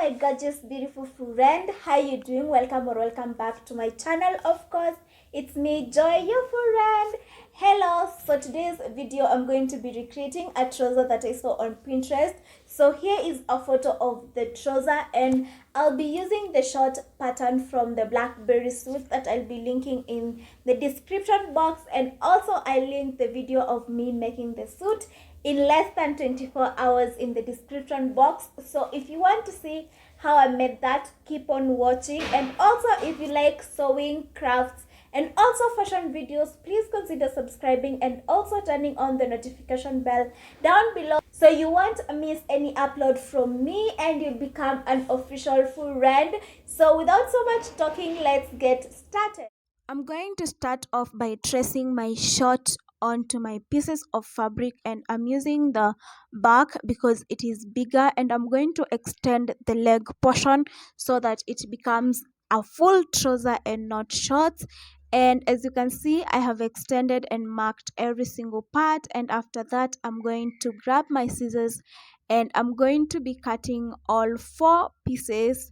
my gorgeous beautiful friend, how you doing? Welcome or welcome back to my channel. Of course, it's me, Joy, your friend. Hello. So today's video I'm going to be recreating a trouser that I saw on Pinterest. So here is a photo of the trouser, and I'll be using the short pattern from the blackberry suit that I'll be linking in the description box, and also I linked the video of me making the suit in less than 24 hours in the description box. So if you want to see how I made that, keep on watching. And also, if you like sewing, crafts, and also fashion videos, please consider subscribing and also turning on the notification bell down below so you won't miss any upload from me and you'll become an official friend. So without so much talking, let's get started. I'm going to start off by tracing my short onto my pieces of fabric, and I'm using the back because it is bigger, and I'm going to extend the leg portion so that it becomes a full trouser and not shorts. And as you can see, I have extended and marked every single part, and after that I'm going to grab my scissors and I'm going to be cutting all 4 pieces,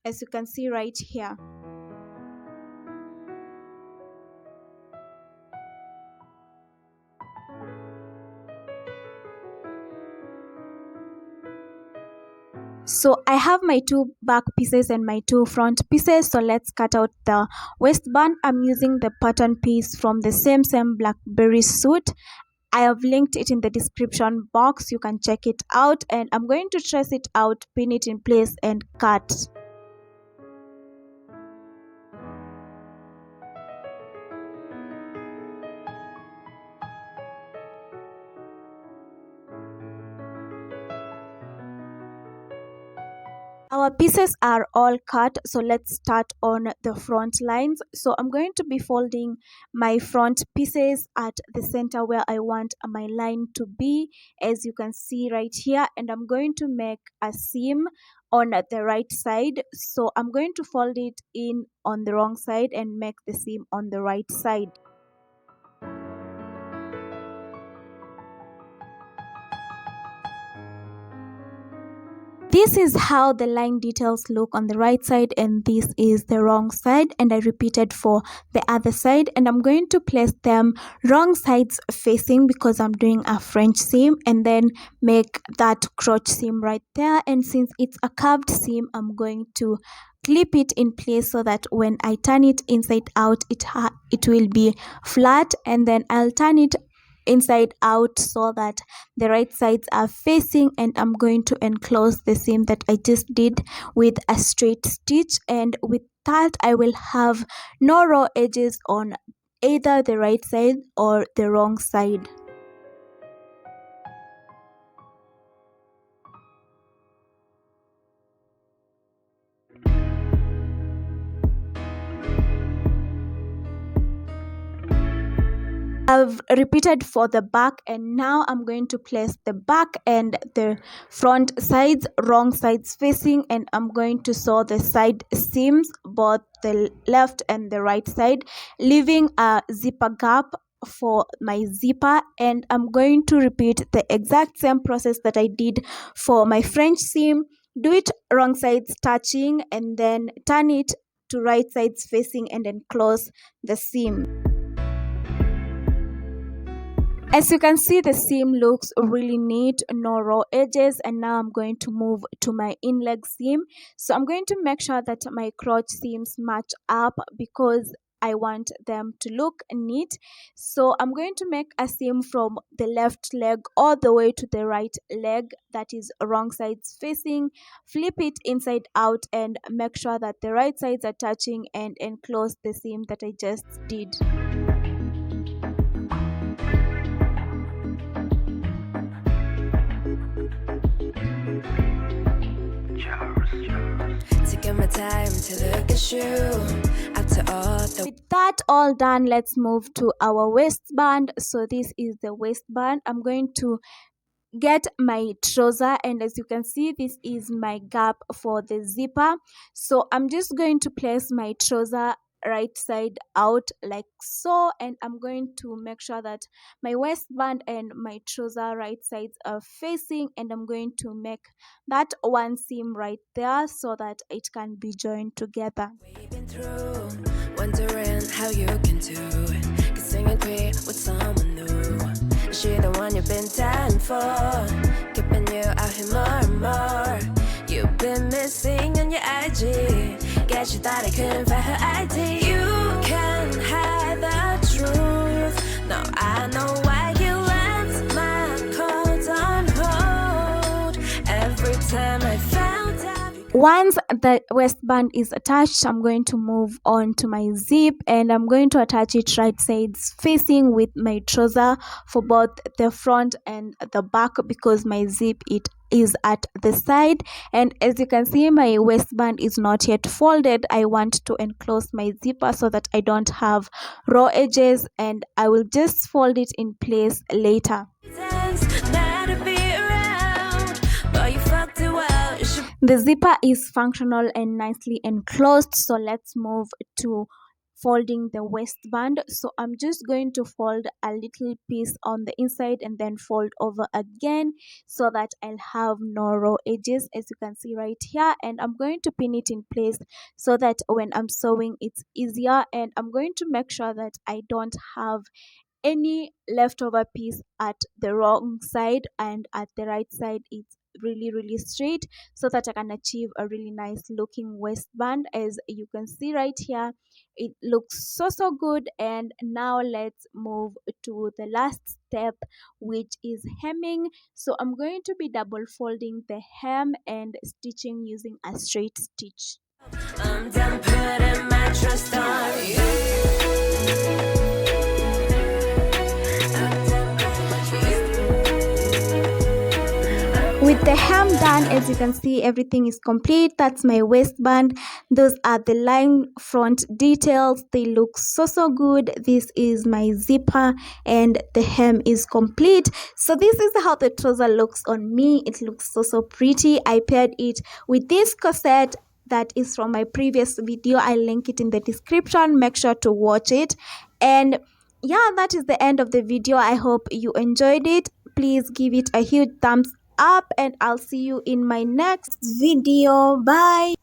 as you can see right here. So I have my 2 back pieces and my 2 front pieces. So let's cut out the waistband. I'm using the pattern piece from the same blackberry suit. I have linked it in the description box. You can check it out, and I'm going to trace it out, pin it in place, and cut. Our pieces are all cut, so let's start on the front lines. So I'm going to be folding my front pieces at the center where I want my line to be, as you can see right here, and I'm going to make a seam on the right side. So I'm going to fold it in on the wrong side and make the seam on the right side. This is how the line details look on the right side, and this is the wrong side, and I repeated for the other side, and I'm going to place them wrong sides facing because I'm doing a French seam, and then make that crotch seam right there. And since it's a curved seam, I'm going to clip it in place so that when I turn it inside out, it will be flat, and then I'll turn it inside out so that the right sides are facing, and I'm going to enclose the seam that I just did with a straight stitch, and with that I will have no raw edges on either the right side or the wrong side. I've repeated for the back, and now I'm going to place the back and the front sides wrong sides facing, and I'm going to sew the side seams, both the left and the right side, leaving a zipper gap for my zipper. And I'm going to repeat the exact same process that I did for my French seam. Do it wrong sides touching, and then turn it to right sides facing, and then close the seam. As you can see, the seam looks really neat, no raw edges. And now I'm going to move to my in-leg seam. So I'm going to make sure that my crotch seams match up because I want them to look neat. So I'm going to make a seam from the left leg all the way to the right leg, that is wrong sides facing. Flip it inside out and make sure that the right sides are touching, and enclose the seam that I just did. My time to look at you. After all with that all done, let's move to our waistband. So this is the waistband. I'm going to get my trouser, and as you can see, this is my gap for the zipper. So I'm just going to place my trouser right side out like so, and I'm going to make sure that my waistband and my trouser right sides are facing, and I'm going to make that one seam right there so that it can be joined together. We've been through, wondering how you can do it. Kissing and quit with someone new. Is she the one you've been dying for? Keeping you out here more and more. You've been missing on your IG. Guess you thought I couldn't find her ID. You can hide the truth. Now I know why you left my calls on hold. Every time I found out. Once the waistband is attached, I'm going to move on to my zip, and I'm going to attach it right sides facing with my trouser for both the front and the back, because my zip it is at the side. And as you can see, my waistband is not yet folded. I want to enclose my zipper so that I don't have raw edges, and I will just fold it in place later. The zipper is functional and nicely enclosed, so let's move to folding the waistband. So I'm just going to fold a little piece on the inside and then fold over again so that I'll have no raw edges, as you can see right here. And I'm going to pin it in place so that when I'm sewing it's easier, and I'm going to make sure that I don't have any leftover piece at the wrong side, and at the right side it's really straight, so that I can achieve a really nice looking waistband. As you can see right here, it looks so good. And now let's move to the last step, which is hemming. So I'm going to be double folding the hem and stitching using a straight stitch. I'm done putting my trust on you. With the hem done, as you can see, everything is complete. That's my waistband. Those are the line front details. They look so good. This is my zipper, and the hem is complete. So this is how the trouser looks on me. It looks so pretty. I paired it with this corset that is from my previous video. I'll link it in the description. Make sure to watch it. And yeah, that is the end of the video. I hope you enjoyed it. Please give it a huge thumbs up, and I'll see you in my next video. Bye.